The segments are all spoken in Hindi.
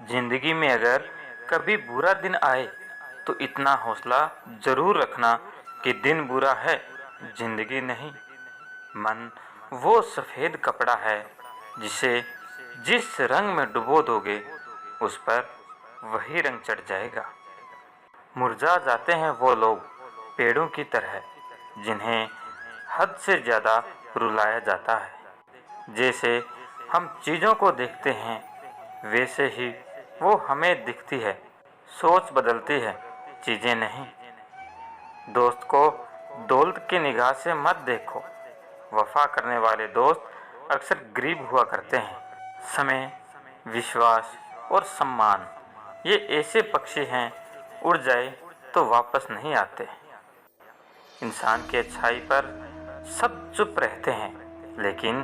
जिंदगी में अगर कभी बुरा दिन आए तो इतना हौसला जरूर रखना कि दिन बुरा है, जिंदगी नहीं। मन वो सफ़ेद कपड़ा है जिसे जिस रंग में डुबो दोगे उस पर वही रंग चढ़ जाएगा। मुरझा जाते हैं वो लोग पेड़ों की तरह जिन्हें हद से ज़्यादा रुलाया जाता है। जैसे हम चीज़ों को देखते हैं वैसे ही वो हमें दिखती है। सोच बदलती है, चीज़ें नहीं। दोस्त को दौलत की निगाह से मत देखो। वफा करने वाले दोस्त अक्सर गरीब हुआ करते हैं। समय, विश्वास और सम्मान ये ऐसे पक्षी हैं, उड़ जाए तो वापस नहीं आते। इंसान की अच्छाई पर सब चुप रहते हैं, लेकिन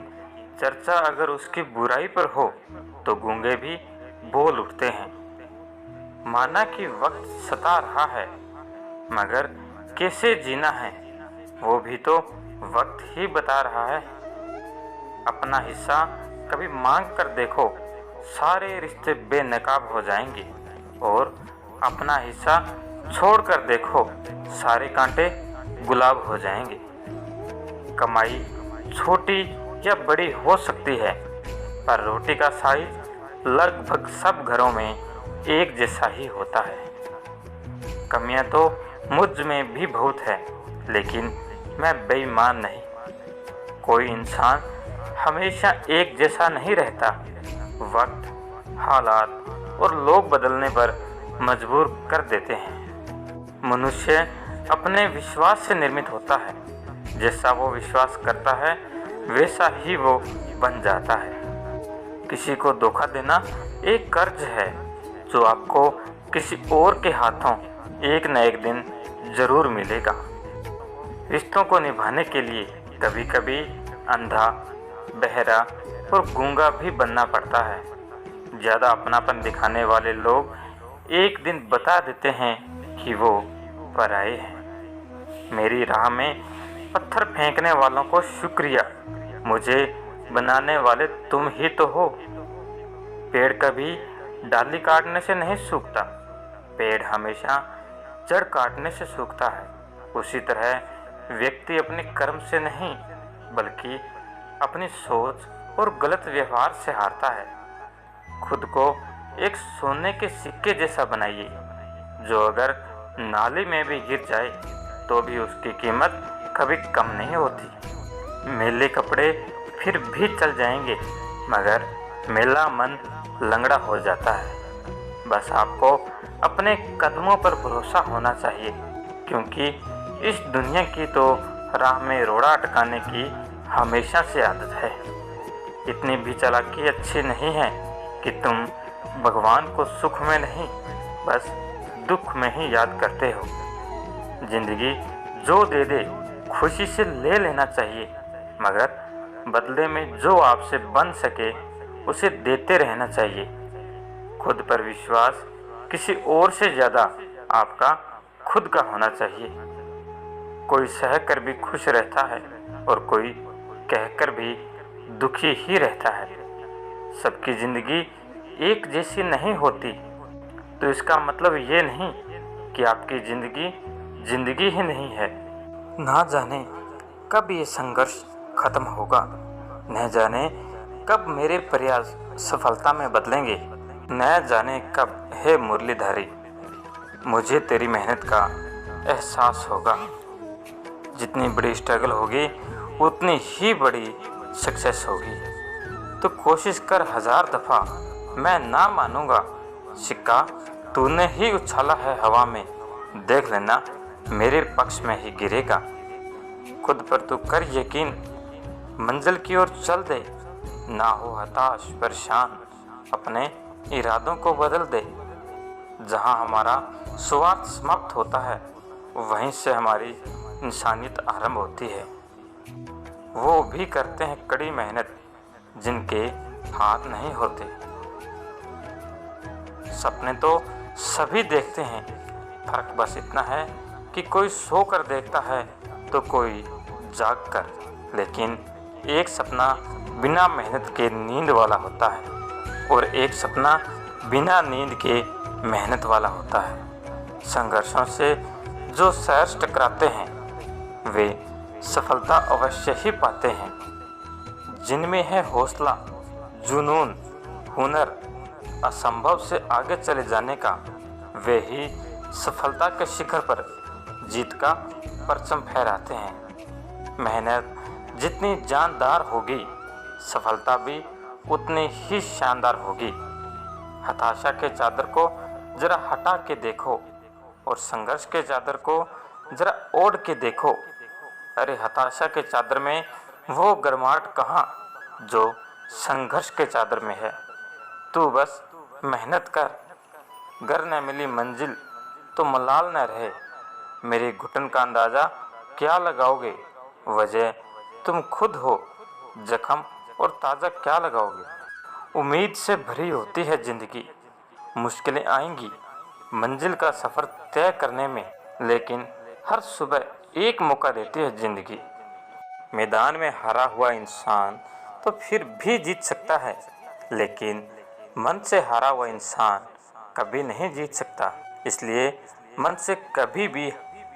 चर्चा अगर उसकी बुराई पर हो तो गूंगे भी बोल उठते हैं। माना कि वक्त सता रहा है, मगर कैसे जीना है वो भी तो वक्त ही बता रहा है। अपना हिस्सा कभी मांग कर देखो, सारे रिश्ते बेनकाब हो जाएंगे। और अपना हिस्सा छोड़ कर देखो, सारे कांटे गुलाब हो जाएंगे। कमाई छोटी या बड़ी हो सकती है, पर रोटी का साइज लगभग सब घरों में एक जैसा ही होता है। कमियां तो मुझ में भी बहुत है, लेकिन मैं बेईमान नहीं। कोई इंसान हमेशा एक जैसा नहीं रहता। वक्त, हालात और लोग बदलने पर मजबूर कर देते हैं। मनुष्य अपने विश्वास से निर्मित होता है। जैसा वो विश्वास करता है वैसा ही वो बन जाता है। किसी को धोखा देना एक कर्ज है जो आपको किसी और के हाथों एक न एक दिन जरूर मिलेगा। रिश्तों को निभाने के लिए कभी कभी अंधा, बहरा और गूंगा भी बनना पड़ता है। ज़्यादा अपनापन दिखाने वाले लोग एक दिन बता देते हैं कि वो पराए हैं। मेरी राह में पत्थर फेंकने वालों को शुक्रिया, मुझे बनाने वाले तुम ही तो हो। पेड़ कभी डाली काटने से नहीं सूखता, पेड़ हमेशा जड़ काटने से सूखता है। उसी तरह व्यक्ति अपने कर्म से नहीं बल्कि अपनी सोच और गलत व्यवहार से हारता है। खुद को एक सोने के सिक्के जैसा बनाइए जो अगर नाली में भी गिर जाए तो भी उसकी कीमत कभी कम नहीं होती। मैले कपड़े फिर भी चल जाएंगे, मगर मेला मन लंगड़ा हो जाता है। बस आपको अपने कदमों पर भरोसा होना चाहिए, क्योंकि इस दुनिया की तो राह में रोड़ा अटकाने की हमेशा से आदत है। इतनी भी चालाकी अच्छी नहीं है कि तुम भगवान को सुख में नहीं बस दुख में ही याद करते हो। जिंदगी जो दे दे खुशी से ले लेना चाहिए, मगर बदले में जो आपसे बन सके उसे देते रहना चाहिए। खुद पर विश्वास किसी और से ज़्यादा आपका खुद का होना चाहिए। कोई सह कर भी खुश रहता है और कोई कहकर भी दुखी ही रहता है। सबकी ज़िंदगी एक जैसी नहीं होती, तो इसका मतलब ये नहीं कि आपकी ज़िंदगी ही नहीं है। ना जाने कब ये संघर्ष खत्म होगा, न जाने कब मेरे प्रयास सफलता में बदलेंगे, न जाने कब है मुरलीधारी मुझे तेरी मेहनत का एहसास होगा। जितनी बड़ी स्ट्रगल होगी उतनी ही बड़ी सक्सेस होगी। तो कोशिश कर 1000 दफ़ा, मैं ना मानूंगा। सिक्का तूने ही उछाला है हवा में, देख लेना मेरे पक्ष में ही गिरेगा। खुद पर तू कर यकीन, मंजिल की ओर चल दे। ना हो हताश परेशान, अपने इरादों को बदल दे। जहाँ हमारा स्वार्थ समाप्त होता है वहीं से हमारी इंसानियत आरंभ होती है। वो भी करते हैं कड़ी मेहनत जिनके हाथ नहीं होते। सपने तो सभी देखते हैं, फर्क बस इतना है कि कोई सो कर देखता है तो कोई जाग कर। लेकिन एक सपना बिना मेहनत के नींद वाला होता है और एक सपना बिना नींद के मेहनत वाला होता है। संघर्षों से जो सैर टकराते हैं वे सफलता अवश्य ही पाते हैं। जिनमें है हौसला, जुनून, हुनर, असंभव से आगे चले जाने का, वे ही सफलता के शिखर पर जीत का परचम फहराते हैं। मेहनत जितनी जानदार होगी, सफलता भी उतनी ही शानदार होगी। हताशा के चादर को जरा हटा के देखो और संघर्ष के चादर को जरा ओढ़ के देखो। अरे हताशा के चादर में वो गर्माहट कहाँ जो संघर्ष के चादर में है। तू बस मेहनत कर, गर न मिली मंजिल तो मलाल न रहे। मेरे घुटन का अंदाज़ा क्या लगाओगे, वजह तुम खुद हो, जख्म और ताज़ा क्या लगाओगे। उम्मीद से भरी होती है ज़िंदगी, मुश्किलें आएंगी मंजिल का सफ़र तय करने में, लेकिन हर सुबह एक मौका देती है ज़िंदगी। मैदान में हारा हुआ इंसान तो फिर भी जीत सकता है, लेकिन मन से हारा हुआ इंसान कभी नहीं जीत सकता। इसलिए मन से कभी भी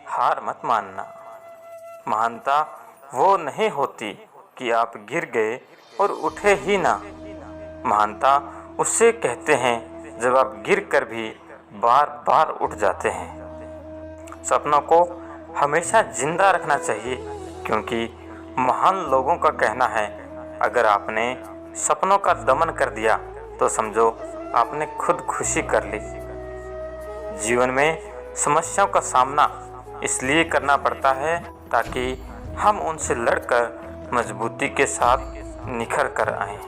हार मत मानना। महानता वो नहीं होती कि आप गिर गए और उठे ही ना। महानता उससे कहते हैं जब आप गिर कर भी बार बार उठ जाते हैं। सपनों को हमेशा जिंदा रखना चाहिए, क्योंकि महान लोगों का कहना है अगर आपने सपनों का दमन कर दिया तो समझो आपने खुद खुशी कर ली। जीवन में समस्याओं का सामना इसलिए करना पड़ता है ताकि हम उनसे लड़कर मजबूती के साथ निखर कर आएं।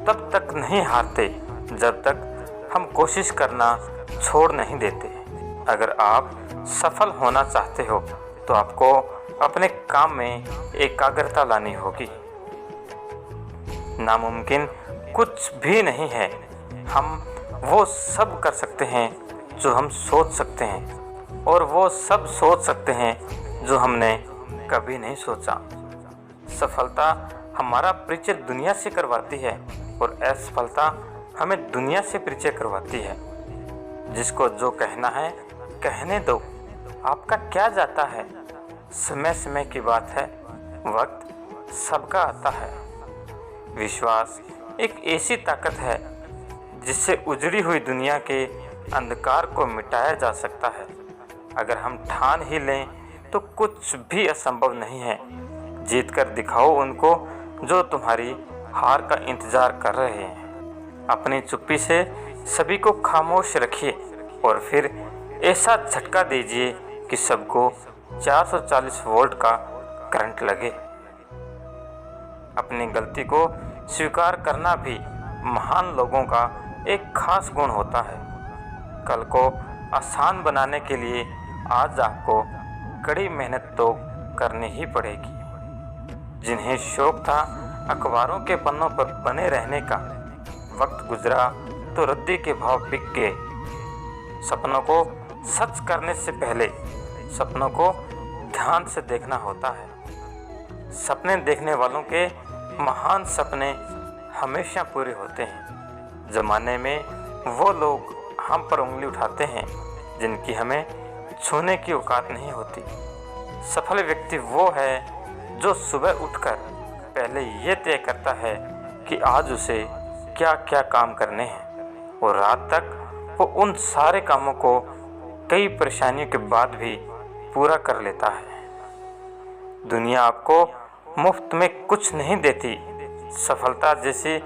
तब तक नहीं हारते जब तक हम कोशिश करना छोड़ नहीं देते। अगर आप सफल होना चाहते हो तो आपको अपने काम में एकाग्रता लानी होगी। नामुमकिन कुछ भी नहीं है। हम वो सब कर सकते हैं जो हम सोच सकते हैं, और वो सब सोच सकते हैं जो हमने कभी नहीं सोचा। सफलता हमारा परिचय दुनिया से करवाती है और असफलता हमें दुनिया से परिचय करवाती है। जिसको जो कहना है कहने दो, आपका क्या जाता है। समय समय की बात है, वक्त सबका आता है। विश्वास एक ऐसी ताकत है जिससे उजड़ी हुई दुनिया के अंधकार को मिटाया जा सकता है। अगर हम ठान ही लें तो कुछ भी असंभव नहीं है। जीत कर दिखाओ उनको जो तुम्हारी हार का इंतज़ार कर रहे हैं। अपनी चुप्पी से सभी को खामोश रखिए और फिर ऐसा झटका दीजिए कि सबको 440 वोल्ट का करंट लगे। अपनी गलती को स्वीकार करना भी महान लोगों का एक खास गुण होता है। कल को आसान बनाने के लिए आज आपको कड़ी मेहनत तो करनी ही पड़ेगी। जिन्हें शौक था अखबारों के पन्नों पर बने रहने का, वक्त गुजरा तो रद्दी के भाव बिक गए। सपनों को सच करने से पहले सपनों को ध्यान से देखना होता है। सपने देखने वालों के महान सपने हमेशा पूरे होते हैं। ज़माने में वो लोग हम पर उंगली उठाते हैं जिनकी हमें छूने की औकात नहीं होती। सफल व्यक्ति वो है जो सुबह उठकर पहले ये तय करता है कि आज उसे क्या क्या काम करने हैं, और रात तक वो उन सारे कामों को कई परेशानियों के बाद भी पूरा कर लेता है। दुनिया आपको मुफ्त में कुछ नहीं देती। सफलता जैसी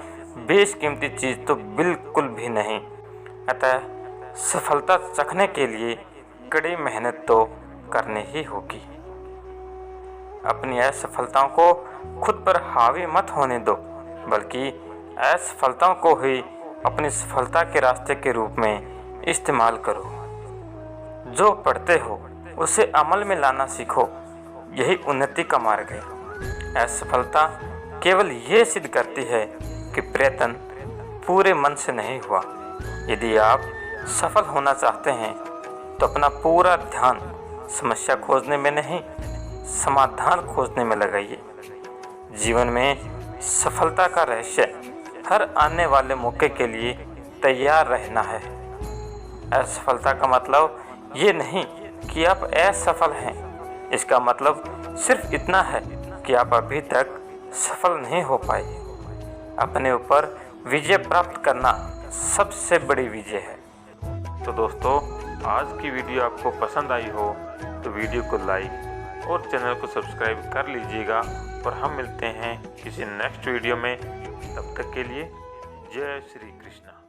बेशकीमती चीज़ तो बिल्कुल भी नहीं। अतः सफलता चखने के लिए कड़ी मेहनत तो करनी ही होगी। अपनी असफलताओं को खुद पर हावी मत होने दो, बल्कि असफलताओं को ही अपनी सफलता के रास्ते के रूप में इस्तेमाल करो। जो पढ़ते हो उसे अमल में लाना सीखो, यही उन्नति का मार्ग है। असफलता केवल ये सिद्ध करती है कि प्रयत्न पूरे मन से नहीं हुआ। यदि आप सफल होना चाहते हैं तो अपना पूरा ध्यान समस्या खोजने में नहीं, समाधान खोजने में लगाइए। जीवन में सफलता का रहस्य हर आने वाले मौके के लिए तैयार रहना है। असफलता का मतलब ये नहीं कि आप असफल हैं, इसका मतलब सिर्फ इतना है कि आप अभी तक सफल नहीं हो पाए। अपने ऊपर विजय प्राप्त करना सबसे बड़ी विजय है। तो दोस्तों, आज की वीडियो आपको पसंद आई हो तो वीडियो को लाइक और चैनल को सब्सक्राइब कर लीजिएगा और हम मिलते हैं किसी नेक्स्ट वीडियो में। तब तक के लिए जय श्री कृष्णा।